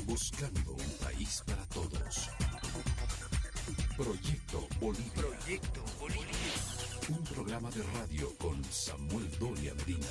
Buscando un país para todos. Proyecto Bolivia. Proyecto Bolivia. Un programa de radio con Samuel Doria Medina.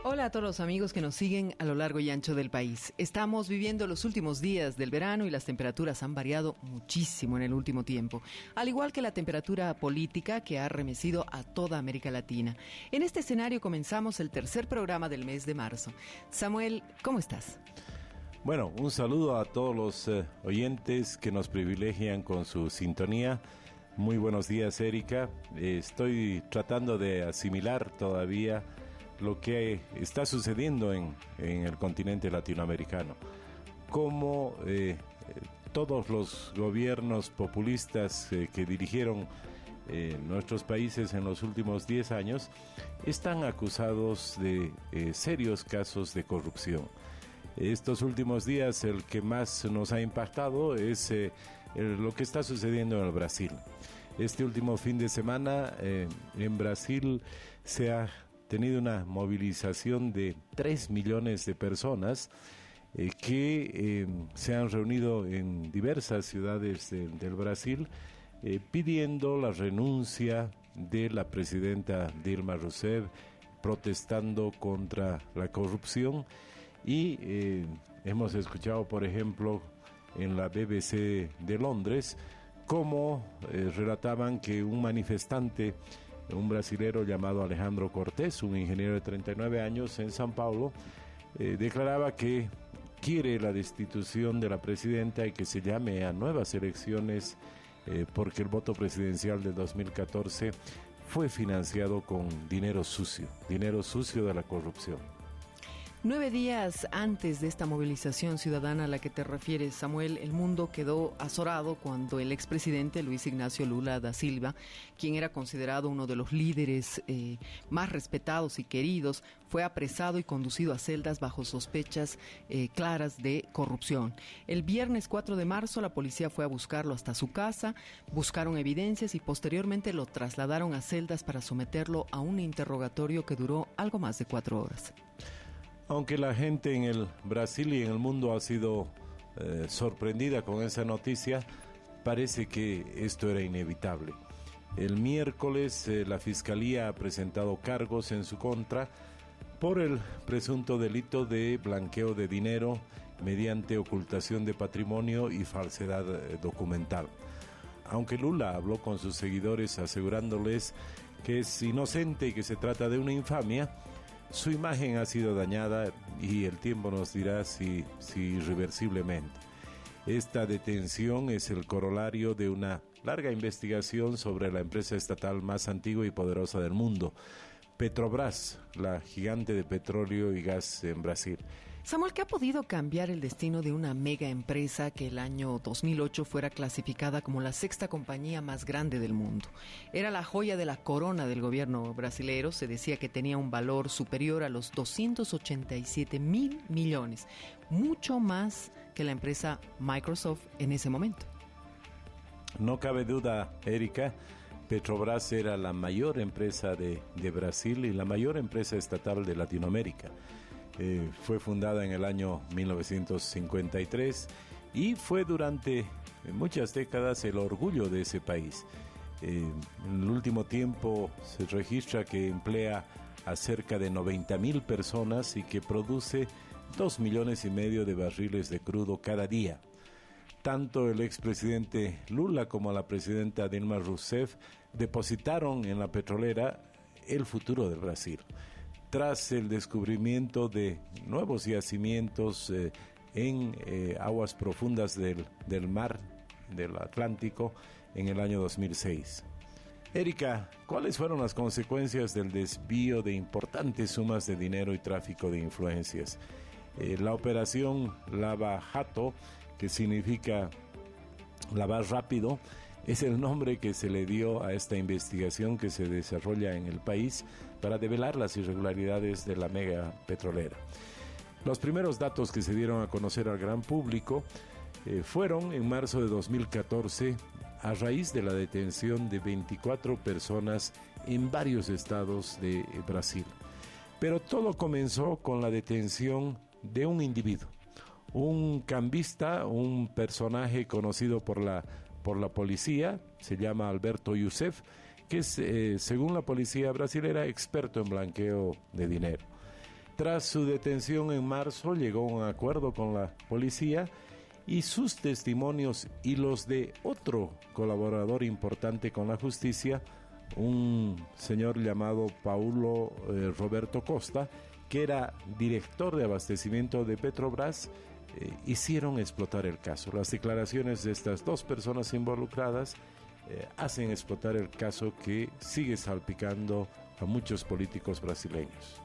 Hola a todos los amigos que nos siguen a lo largo y ancho del país. Estamos viviendo los últimos días del verano y las temperaturas han variado muchísimo en el último tiempo, al igual que la temperatura política que ha remecido a toda América Latina. En este escenario comenzamos el tercer programa del mes de marzo. Samuel, ¿cómo estás? Bueno, un saludo a todos los oyentes que nos privilegian con su sintonía. Muy buenos días, Erika. Estoy tratando de asimilar todavía lo que está sucediendo en el continente latinoamericano. Cómo todos los gobiernos populistas que dirigieron nuestros países en los últimos 10 años están acusados de serios casos de corrupción. Estos últimos días el que más nos ha impactado es lo que está sucediendo en el Brasil. Este último fin de semana en Brasil se ha tenido una movilización de 3 millones de personas que se han reunido en diversas ciudades del Brasil pidiendo la renuncia de la presidenta Dilma Rousseff, protestando contra la corrupción. Y hemos escuchado, por ejemplo, en la BBC de Londres, cómo relataban que un manifestante, un brasilero llamado Alejandro Cortés, un ingeniero de 39 años en São Paulo, declaraba que quiere la destitución de la presidenta y que se llame a nuevas elecciones porque el voto presidencial del 2014 fue financiado con dinero sucio de la corrupción. 9 días antes de esta movilización ciudadana a la que te refieres, Samuel, el mundo quedó azorado cuando el expresidente Luis Ignacio Lula da Silva, quien era considerado uno de los líderes más respetados y queridos, fue apresado y conducido a celdas bajo sospechas claras de corrupción. El viernes 4 de marzo la policía fue a buscarlo hasta su casa, buscaron evidencias y posteriormente lo trasladaron a celdas para someterlo a un interrogatorio que duró algo más de 4 horas. Aunque la gente en el Brasil y en el mundo ha sido sorprendida con esa noticia, parece que esto era inevitable. El miércoles la Fiscalía ha presentado cargos en su contra por el presunto delito de blanqueo de dinero mediante ocultación de patrimonio y falsedad documental. Aunque Lula habló con sus seguidores asegurándoles que es inocente y que se trata de una infamia, su imagen ha sido dañada y el tiempo nos dirá si irreversiblemente. Esta detención es el corolario de una larga investigación sobre la empresa estatal más antigua y poderosa del mundo, Petrobras, la gigante de petróleo y gas en Brasil. Samuel, ¿qué ha podido cambiar el destino de una mega empresa que el año 2008 fuera clasificada como la 6ª compañía más grande del mundo? Era la joya de la corona del gobierno brasilero, se decía que tenía un valor superior a los 287,000 millones, mucho más que la empresa Microsoft en ese momento. No cabe duda, Erika, Petrobras era la mayor empresa de Brasil y la mayor empresa estatal de Latinoamérica. Fue fundada en el año 1953 y fue durante muchas décadas el orgullo de ese país. En el último tiempo se registra que emplea a cerca de 90,000 personas y que produce 2,5 millones de barriles de crudo cada día. Tanto el expresidente Lula como la presidenta Dilma Rousseff depositaron en la petrolera el futuro del Brasil. Tras el descubrimiento de nuevos yacimientos en aguas profundas del mar del Atlántico en el año 2006. Erika, ¿cuáles fueron las consecuencias del desvío de importantes sumas de dinero y tráfico de influencias? La operación Lava Jato, que significa lavar rápido, es el nombre que se le dio a esta investigación que se desarrolla en el país para develar las irregularidades de la mega petrolera. Los primeros datos que se dieron a conocer al gran público fueron en marzo de 2014 a raíz de la detención de 24 personas en varios estados de Brasil. Pero todo comenzó con la detención de un individuo, un cambista, un personaje conocido por la policía, se llama Alberto Youssef, que es, según la policía brasilera, experto en blanqueo de dinero. Tras su detención en marzo, llegó a un acuerdo con la policía y sus testimonios y los de otro colaborador importante con la justicia, un señor llamado Paulo Roberto Costa, que era director de abastecimiento de Petrobras, hicieron explotar el caso. Las declaraciones de estas dos personas involucradas hacen explotar el caso que sigue salpicando a muchos políticos brasileños.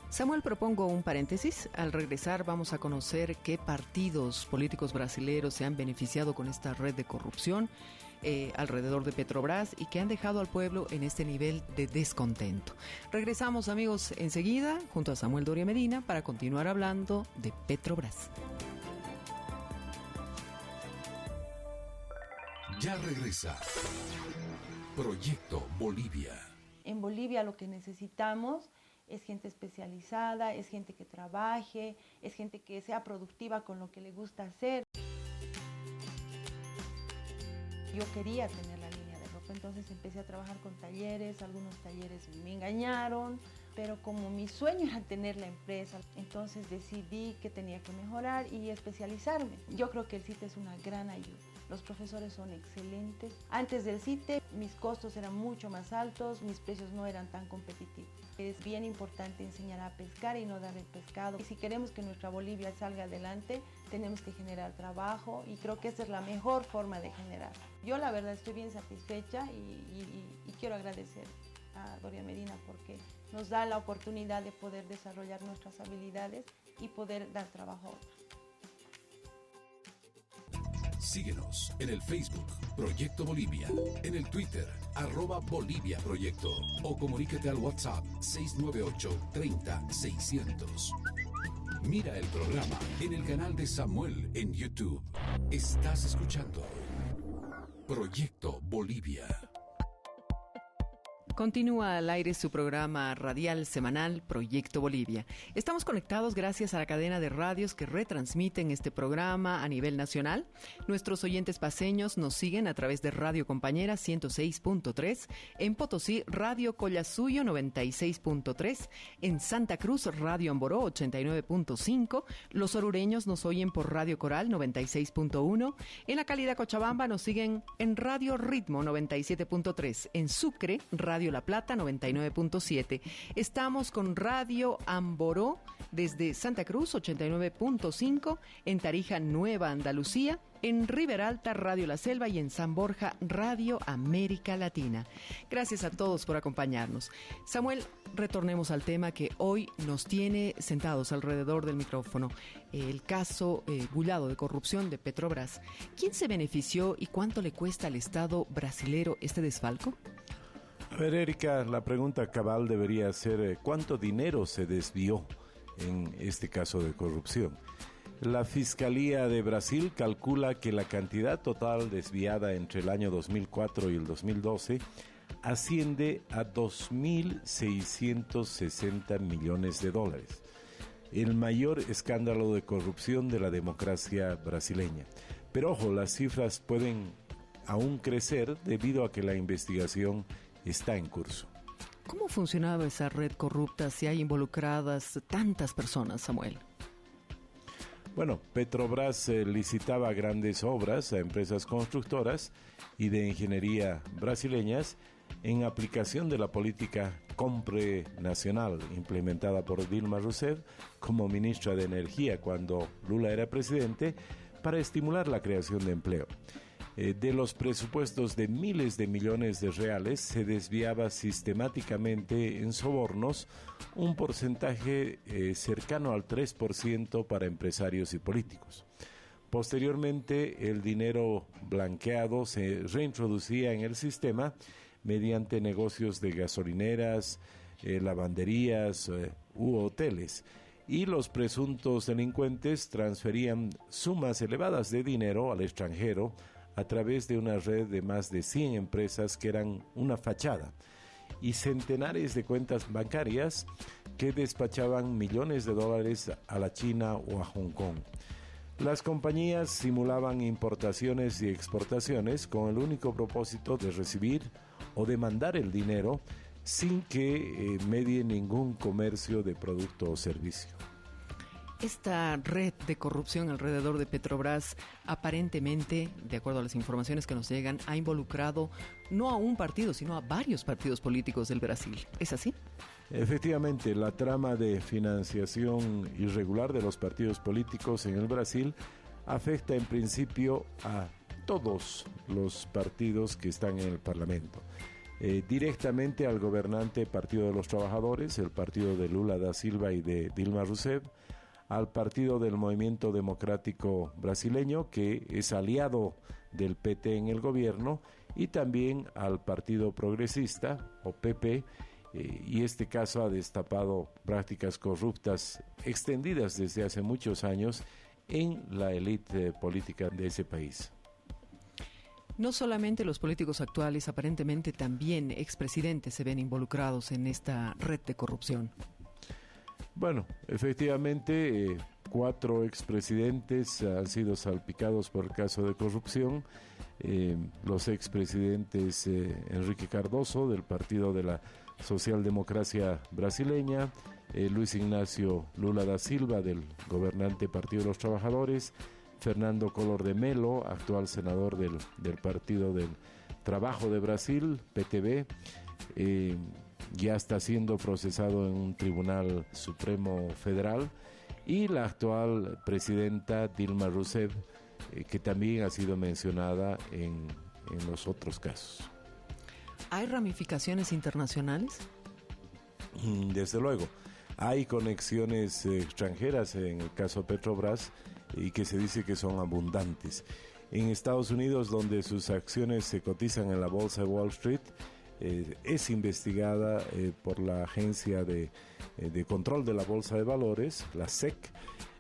Samuel, propongo un paréntesis. Al regresar vamos a conocer qué partidos políticos brasileños se han beneficiado con esta red de corrupción alrededor de Petrobras y que han dejado al pueblo en este nivel de descontento. Regresamos, amigos, enseguida junto a Samuel Doria Medina para continuar hablando de Petrobras. Ya regresa Proyecto Bolivia. En Bolivia lo que necesitamos es gente especializada, es gente que trabaje, es gente que sea productiva con lo que le gusta hacer. Yo quería tener la línea de ropa, entonces empecé a trabajar con talleres, algunos talleres me engañaron, pero como mi sueño era tener la empresa, entonces decidí que tenía que mejorar y especializarme. Yo creo que el CITE es una gran ayuda. Los profesores son excelentes. Antes del CITE mis costos eran mucho más altos, mis precios no eran tan competitivos. Es bien importante enseñar a pescar y no dar el pescado. Y si queremos que nuestra Bolivia salga adelante, tenemos que generar trabajo y creo que esa es la mejor forma de generar. Yo la verdad estoy bien satisfecha y quiero agradecer a Doria Medina porque nos da la oportunidad de poder desarrollar nuestras habilidades y poder dar trabajo a otros. Síguenos en el Facebook Proyecto Bolivia, en el Twitter @Bolivia Proyecto o comunícate al WhatsApp 698 30 600. Mira el programa en el canal de Samuel en YouTube. Estás escuchando Proyecto Bolivia. Continúa al aire su programa radial semanal Proyecto Bolivia. Estamos conectados gracias a la cadena de radios que retransmiten este programa a nivel nacional. Nuestros oyentes paceños nos siguen a través de Radio Compañera 106.3, en Potosí Radio Collasuyo 96.3, en Santa Cruz Radio Amboró 89.5, los orureños nos oyen por Radio Coral 96.1, en la Calida Cochabamba nos siguen en Radio Ritmo 97.3, en Sucre Radio La Plata 99.7. Estamos con Radio Amboró desde Santa Cruz 89.5, en Tarija Nueva Andalucía, en Riberalta Radio La Selva y en San Borja Radio América Latina. Gracias a todos por acompañarnos. Samuel, retornemos al tema que hoy nos tiene sentados alrededor del micrófono, el caso bullado de corrupción de Petrobras. ¿Quién se benefició y cuánto le cuesta al Estado brasilero este desfalco? A ver, Erika, la pregunta cabal debería ser ¿cuánto dinero se desvió en este caso de corrupción? La Fiscalía de Brasil calcula que la cantidad total desviada entre el año 2004 y el 2012 asciende a 2.660 millones de dólares. El mayor escándalo de corrupción de la democracia brasileña. Pero ojo, las cifras pueden aún crecer debido a que la investigación está en curso. ¿Cómo funcionaba esa red corrupta si hay involucradas tantas personas, Samuel? Bueno, Petrobras licitaba grandes obras a empresas constructoras y de ingeniería brasileñas en aplicación de la política Compre Nacional implementada por Dilma Rousseff como ministra de Energía cuando Lula era presidente para estimular la creación de empleo. De los presupuestos de miles de millones de reales se desviaba sistemáticamente en sobornos un porcentaje cercano al 3% para empresarios y políticos. Posteriormente, el dinero blanqueado se reintroducía en el sistema mediante negocios de gasolineras, lavanderías u hoteles, y los presuntos delincuentes transferían sumas elevadas de dinero al extranjero a través de una red de más de 100 empresas que eran una fachada. y centenares de cuentas bancarias que despachaban millones de dólares a la China o a Hong Kong. Las compañías simulaban importaciones y exportaciones con el único propósito de recibir o de mandar el dinero sin que medie ningún comercio de producto o servicio. Esta red de corrupción alrededor de Petrobras aparentemente, de acuerdo a las informaciones que nos llegan, ha involucrado no a un partido, sino a varios partidos políticos del Brasil. ¿Es así? Efectivamente, la trama de financiación irregular de los partidos políticos en el Brasil afecta en principio a todos los partidos que están en el Parlamento. Directamente al gobernante Partido de los Trabajadores, el partido de Lula da Silva y de Dilma Rousseff, al Partido del Movimiento Democrático Brasileño, que es aliado del PT en el gobierno, y también al Partido Progresista, o PP, y este caso ha destapado prácticas corruptas extendidas desde hace muchos años en la élite política de ese país. No solamente los políticos actuales, aparentemente también expresidentes se ven involucrados en esta red de corrupción. Bueno, efectivamente, 4 expresidentes han sido salpicados por el caso de corrupción. Los expresidentes Enrique Cardoso, del Partido de la Socialdemocracia Brasileña, Luis Ignacio Lula da Silva, del gobernante Partido de los Trabajadores, Fernando Collor de Mello, actual senador del Partido del Trabajo de Brasil, PTB, ya está siendo procesado en un tribunal supremo federal, y la actual presidenta Dilma Rousseff, que también ha sido mencionada en los otros casos. ¿Hay ramificaciones internacionales? Desde luego, hay conexiones extranjeras en el caso Petrobras, y que se dice que son abundantes. En Estados Unidos, donde sus acciones se cotizan en la bolsa de Wall Street, es investigada por la Agencia de Control de la Bolsa de Valores, la SEC.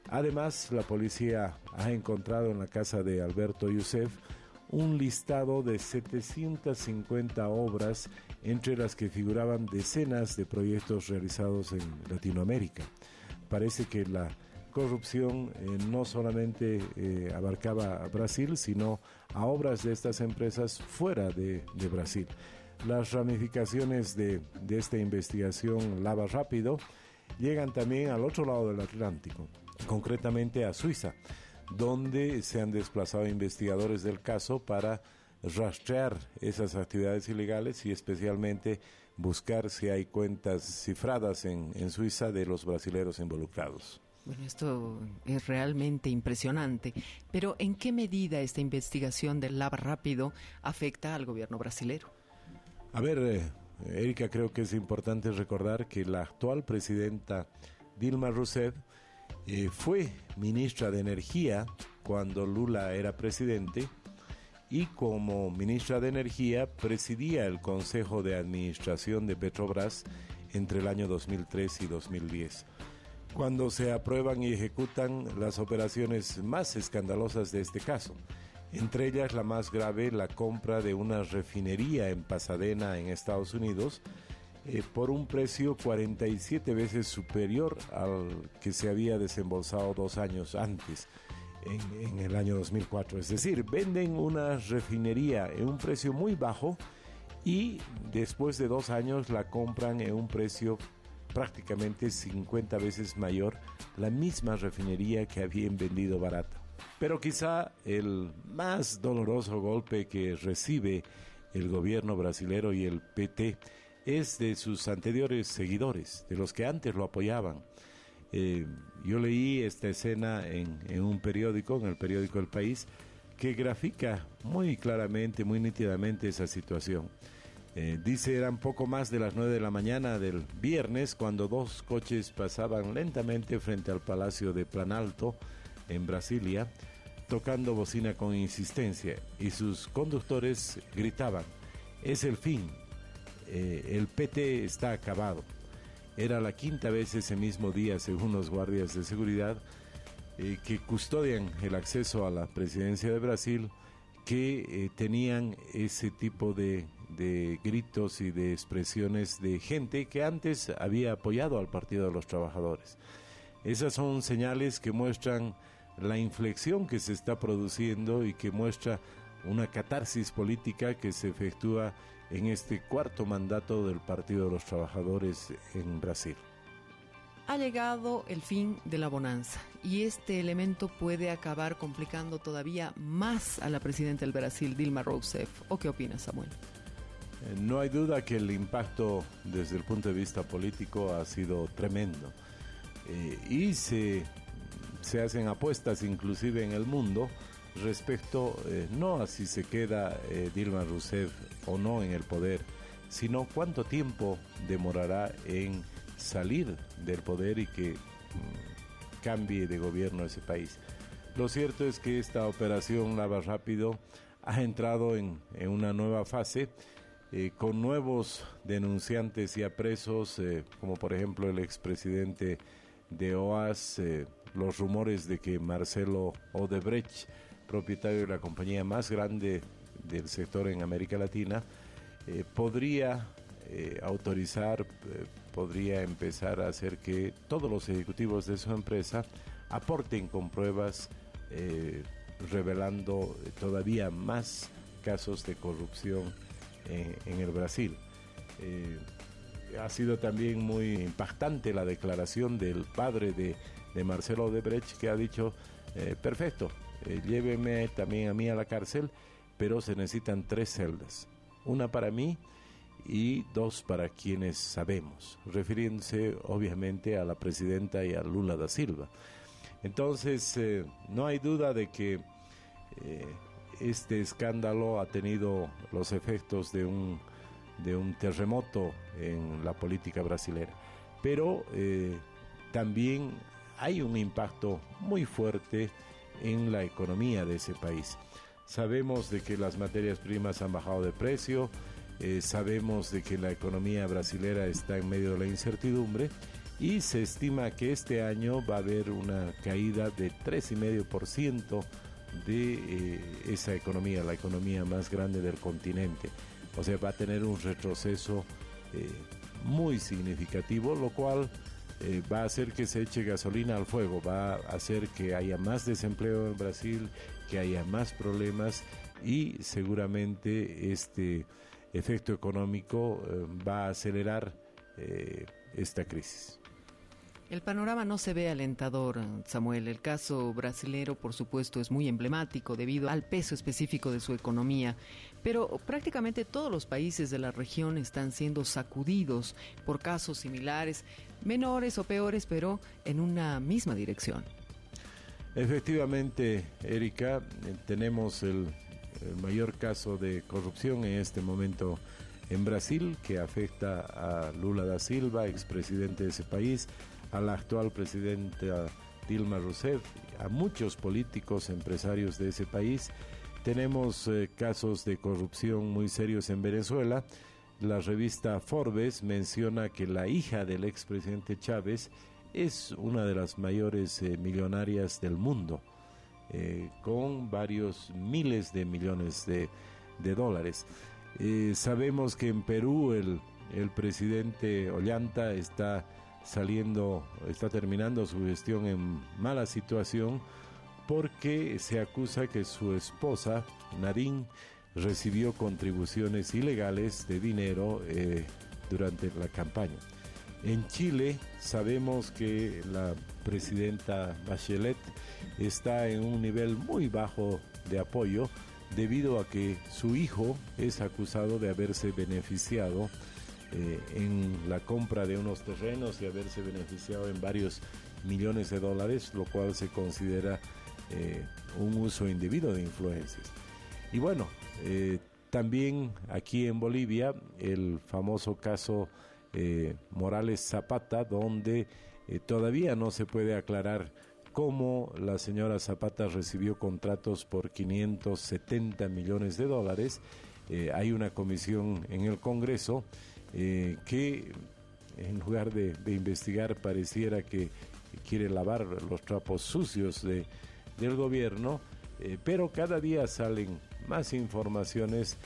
Además, la policía ha encontrado en la casa de Alberto Youssef un listado de 750 obras, entre las que figuraban decenas de proyectos realizados en Latinoamérica. Parece que la corrupción no solamente abarcaba a Brasil, sino a obras de estas empresas fuera de Brasil. Las ramificaciones de esta investigación Lava Rápido llegan también al otro lado del Atlántico, concretamente a Suiza, donde se han desplazado investigadores del caso para rastrear esas actividades ilegales y especialmente buscar si hay cuentas cifradas en Suiza de los brasileros involucrados. Bueno, esto es realmente impresionante, pero ¿en qué medida esta investigación del Lava Rápido afecta al gobierno brasilero? A ver, Erika, creo que es importante recordar que la actual presidenta Dilma Rousseff fue ministra de Energía cuando Lula era presidente, y como ministra de Energía presidía el Consejo de Administración de Petrobras entre el año 2003 y 2010. Cuando se aprueban y ejecutan las operaciones más escandalosas de este caso, entre ellas la más grave, la compra de una refinería en Pasadena, en Estados Unidos, por un precio 47 veces superior al que se había desembolsado 2 años antes, en el año 2004. Es decir, venden una refinería en un precio muy bajo y después de 2 años la compran en un precio prácticamente 50 veces mayor, la misma refinería que habían vendido barata. Pero quizá el más doloroso golpe que recibe el gobierno brasilero y el PT es de sus anteriores seguidores, de los que antes lo apoyaban. Yo leí esta escena en un periódico, en el periódico El País, que grafica muy claramente, muy nítidamente esa situación. Dice, eran poco más de las 9 de la mañana del viernes cuando 2 coches pasaban lentamente frente al Palacio de Planalto en Brasilia, tocando bocina con insistencia, y sus conductores gritaban: "Es el fin, el PT está acabado". Era la 5ª vez ese mismo día, según los guardias de seguridad que custodian el acceso a la presidencia de Brasil, que tenían ese tipo de de gritos y de expresiones de gente que antes había apoyado al Partido de los Trabajadores. Esas son señales que muestran la inflexión que se está produciendo y que muestra una catarsis política que se efectúa en este cuarto mandato del Partido de los Trabajadores en Brasil. Ha llegado el fin de la bonanza y este elemento puede acabar complicando todavía más a la presidenta del Brasil, Dilma Rousseff. ¿O qué opinas, Samuel? No hay duda que el impacto desde el punto de vista político ha sido tremendo. Y se hacen apuestas inclusive en el mundo respecto no a si se queda Dilma Rousseff o no en el poder, sino cuánto tiempo demorará en salir del poder y que cambie de gobierno ese país. Lo cierto es que esta operación Lava Rápido ha entrado en una nueva fase con nuevos denunciantes y apresos, como por ejemplo el expresidente de OAS, los rumores de que Marcelo Odebrecht, propietario de la compañía más grande del sector en América Latina, podría autorizar, podría empezar a hacer que todos los ejecutivos de su empresa aporten con pruebas revelando todavía más casos de corrupción en el Brasil. Ha sido también muy impactante la declaración del padre de Marcelo Odebrecht, que ha dicho, perfecto, lléveme también a mí a la cárcel, pero se necesitan 3 celdas, una para mí y 2 para quienes sabemos, refiriéndose obviamente a la presidenta y a Lula da Silva. Entonces, no hay duda de que este escándalo ha tenido los efectos de un terremoto en la política brasilera, pero también hay un impacto muy fuerte en la economía de ese país. Sabemos de que las materias primas han bajado de precio, sabemos de que la economía brasilera está en medio de la incertidumbre y se estima que este año va a haber una caída de 3,5% de esa economía, la economía más grande del continente. O sea, va a tener un retroceso muy significativo, lo cual va a hacer que se eche gasolina al fuego, va a hacer que haya más desempleo en Brasil, que haya más problemas y seguramente este efecto económico va a acelerar esta crisis. El panorama no se ve alentador, Samuel. El caso brasilero, por supuesto, es muy emblemático debido al peso específico de su economía, pero prácticamente todos los países de la región están siendo sacudidos por casos similares, menores o peores, pero en una misma dirección. Efectivamente, Erika, tenemos el mayor caso de corrupción en este momento en Brasil, que afecta a Lula da Silva, expresidente de ese país, a la actual presidenta Dilma Rousseff, a muchos políticos, empresarios de ese país. Tenemos casos de corrupción muy serios en Venezuela. La revista Forbes menciona que la hija del expresidente Chávez es una de las mayores millonarias del mundo, con varios miles de millones de dólares. Sabemos que en Perú el presidente Ollanta está terminando su gestión en mala situación porque se acusa que su esposa, Nadine, recibió contribuciones ilegales de dinero durante la campaña. En Chile sabemos que la presidenta Bachelet está en un nivel muy bajo de apoyo debido a que su hijo es acusado de haberse beneficiado en la compra de unos terrenos y haberse beneficiado en varios millones de dólares, lo cual se considera un uso indebido de influencias. Y bueno, también aquí en Bolivia, el famoso caso Morales Zapata, donde todavía no se puede aclarar cómo la señora Zapata recibió contratos por 570 millones de dólares. Hay una comisión en el Congreso que en lugar de investigar pareciera que quiere lavar los trapos sucios del gobierno, pero cada día salen más informaciones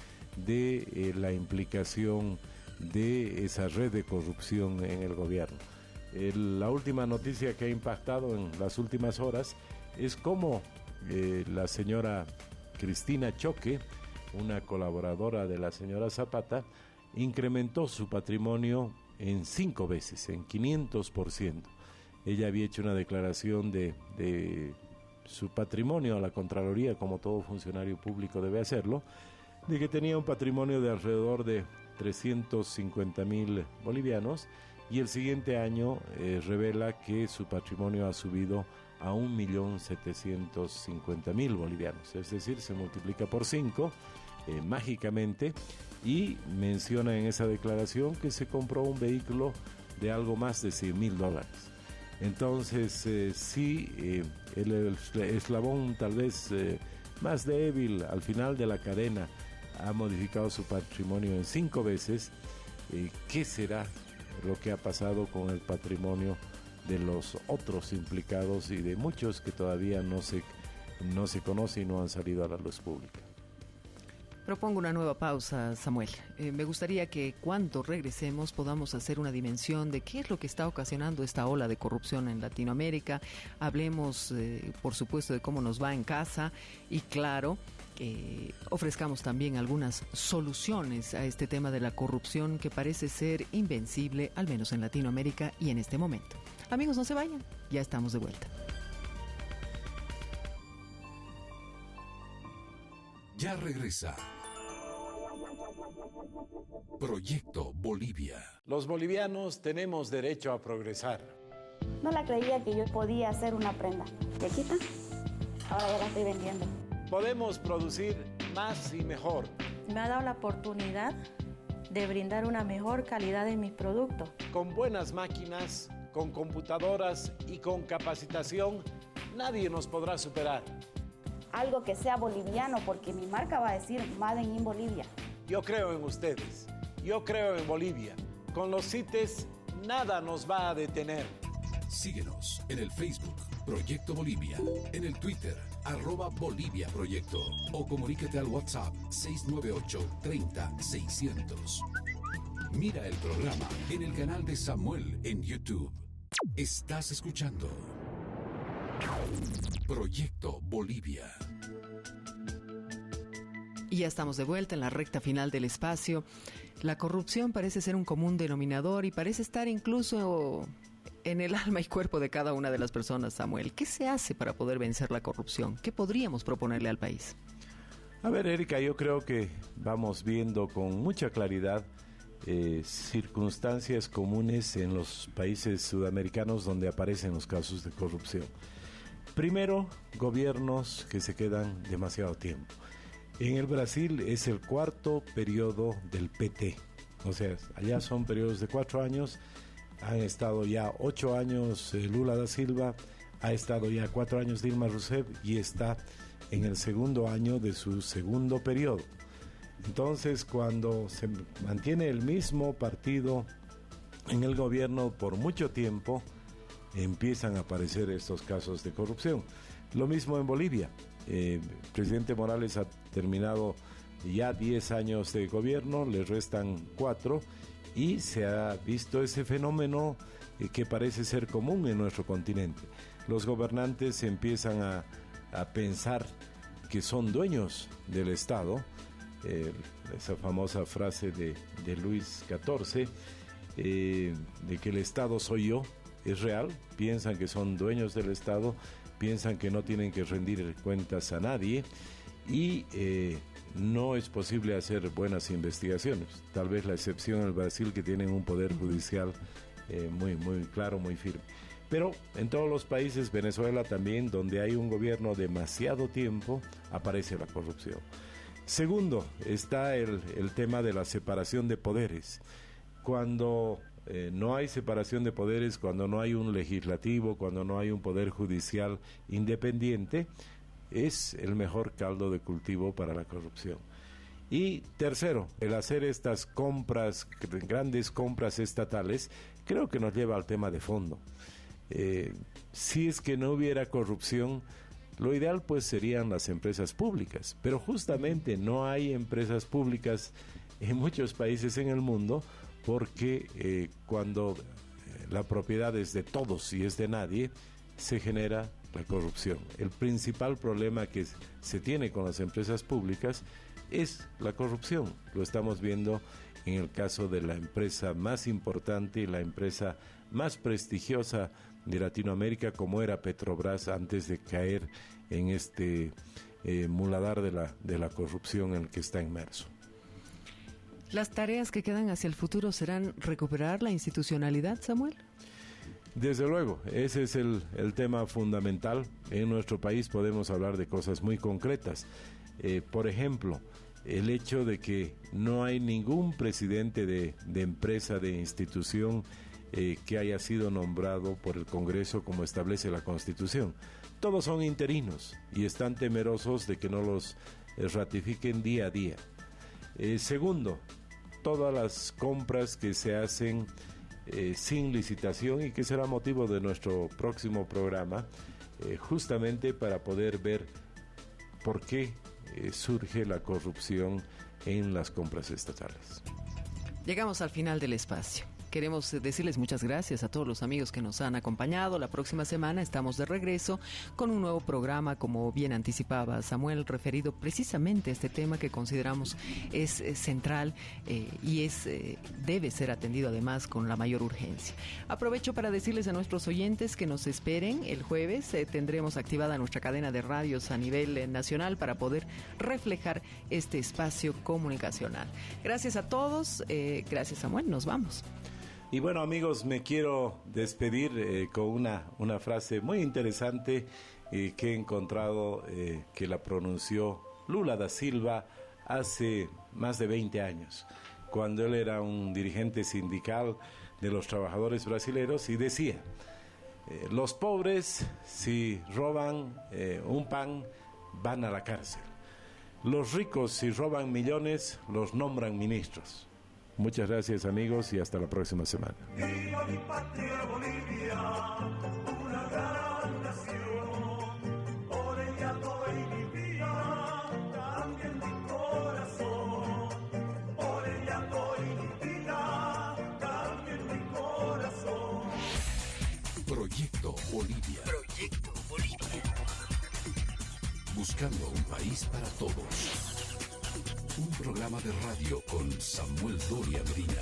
de la implicación de esa red de corrupción en el gobierno. La última noticia que ha impactado en las últimas horas es cómo la señora Cristina Choque, una colaboradora de la señora Zapata, incrementó su patrimonio en 5 veces, en 500%. Ella había hecho una declaración de su patrimonio a la Contraloría, como todo funcionario público debe hacerlo, de que tenía un patrimonio de alrededor de 350,000 bolivianos, y el siguiente año revela que su patrimonio ha subido a 1.750.000 bolivianos, es decir, se multiplica por 5 mágicamente, y menciona en esa declaración que se compró un vehículo de algo más de $100,000. Entonces, el eslabón tal vez más débil al final de la cadena ha modificado su patrimonio en 5 veces. ¿Qué será lo que ha pasado con el patrimonio de los otros implicados y de muchos que todavía no se conoce y no han salido a la luz pública? Propongo una nueva pausa, Samuel. Me gustaría que cuando regresemos podamos hacer una dimensión de qué es lo que está ocasionando esta ola de corrupción en Latinoamérica. Hablemos, por supuesto, de cómo nos va en casa y, claro, ofrezcamos también algunas soluciones a este tema de la corrupción que parece ser invencible, al menos en Latinoamérica y en este momento. Amigos, no se vayan, ya estamos de vuelta. Ya regresa Proyecto Bolivia. Los bolivianos tenemos derecho a progresar. No la creía que yo podía hacer una prenda. ¿Te quita? Ahora ya la estoy vendiendo. Podemos producir más y mejor. Me ha dado la oportunidad de brindar una mejor calidad de mis productos. Con buenas máquinas, con computadoras y con capacitación, nadie nos podrá superar. Algo que sea boliviano, porque mi marca va a decir Made in Bolivia. Yo creo en ustedes. Yo creo en Bolivia. Con los CITES, nada nos va a detener. Síguenos en el Facebook Proyecto Bolivia, en el Twitter @Bolivia Proyecto, o comunícate al WhatsApp 698 30 600. Mira el programa en el canal de Samuel en YouTube. Estás escuchando Proyecto Bolivia. Y ya estamos de vuelta en la recta final del espacio. La corrupción parece ser un común denominador y parece estar incluso en el alma y cuerpo de cada una de las personas, Samuel. ¿Qué se hace para poder vencer la corrupción? ¿Qué podríamos proponerle al país? A ver, Erika, yo creo que vamos viendo con mucha claridad circunstancias comunes en los países sudamericanos donde aparecen los casos de corrupción. Primero, gobiernos que se quedan demasiado tiempo. En el Brasil es el 4º periodo del PT, o sea, allá son periodos de 4 años, han estado ya 8 años Lula da Silva, ha estado ya 4 años Dilma Rousseff y está en el 2º año de su 2º periodo. Entonces, cuando se mantiene el mismo partido en el gobierno por mucho tiempo, empiezan a aparecer estos casos de corrupción. Lo mismo en Bolivia. El presidente Morales ha terminado ya 10 años de gobierno, le restan 4 y se ha visto ese fenómeno que parece ser común en nuestro continente. Los gobernantes empiezan a pensar que son dueños del Estado, esa famosa frase de Luis XIV, de que el Estado soy yo, es real. Piensan que son dueños del Estado, piensan que no tienen que rendir cuentas a nadie y no es posible hacer buenas investigaciones. Tal vez la excepción en el Brasil, que tienen un poder judicial muy claro, muy firme. Pero en todos los países, Venezuela también, donde hay un gobierno demasiado tiempo, aparece la corrupción. Segundo, está el tema de la separación de poderes. Cuando no hay separación de poderes, cuando no hay un legislativo, cuando no hay un poder judicial independiente, es el mejor caldo de cultivo para la corrupción. Y tercero, el hacer estas compras, grandes compras estatales, creo que nos lleva al tema de fondo. Si es que no hubiera corrupción, Lo ideal pues serían las empresas públicas, pero justamente no hay empresas públicas en muchos países en el mundo porque cuando la propiedad es de todos y es de nadie, se genera la corrupción. El principal problema que se tiene con las empresas públicas es la corrupción. Lo estamos viendo en el caso de la empresa más importante y la empresa más prestigiosa de Latinoamérica, como era Petrobras, antes de caer en este muladar de la corrupción en el que está inmerso. ¿Las tareas que quedan hacia el futuro serán recuperar la institucionalidad, Samuel? Desde luego, ese es el tema fundamental. En nuestro país podemos hablar de cosas muy concretas. Por ejemplo, el hecho de que no hay ningún presidente de empresa, de institución, que haya sido nombrado por el Congreso como establece la Constitución. Todos son interinos y están temerosos de que no los ratifiquen día a día. Segundo, todas las compras que se hacen sin licitación, y que será motivo de nuestro próximo programa, justamente para poder ver por qué surge la corrupción en las compras estatales. Llegamos al final del espacio. Queremos decirles muchas gracias a todos los amigos que nos han acompañado. La próxima semana estamos de regreso con un nuevo programa, como bien anticipaba Samuel, referido precisamente a este tema que consideramos es central y debe ser atendido además con la mayor urgencia. Aprovecho para decirles a nuestros oyentes que nos esperen el jueves. Tendremos activada nuestra cadena de radios a nivel nacional para poder reflejar este espacio comunicacional. Gracias a todos. Gracias, Samuel. Nos vamos. Y bueno, amigos, me quiero despedir con una frase muy interesante que he encontrado, que la pronunció Lula da Silva hace más de 20 años, cuando él era un dirigente sindical de los trabajadores brasileños, y decía: los pobres, si roban un pan, van a la cárcel. Los ricos, si roban millones, los nombran ministros. Muchas gracias, amigos, y hasta la próxima semana. Viva mi patria Bolivia, una gran nación. Por ella doy mi vida, también mi corazón. Por ella doy mi vida, también mi corazón. Proyecto Bolivia. Proyecto Bolivia. Buscando un país para todos. Un programa de radio con Samuel Doria Medina.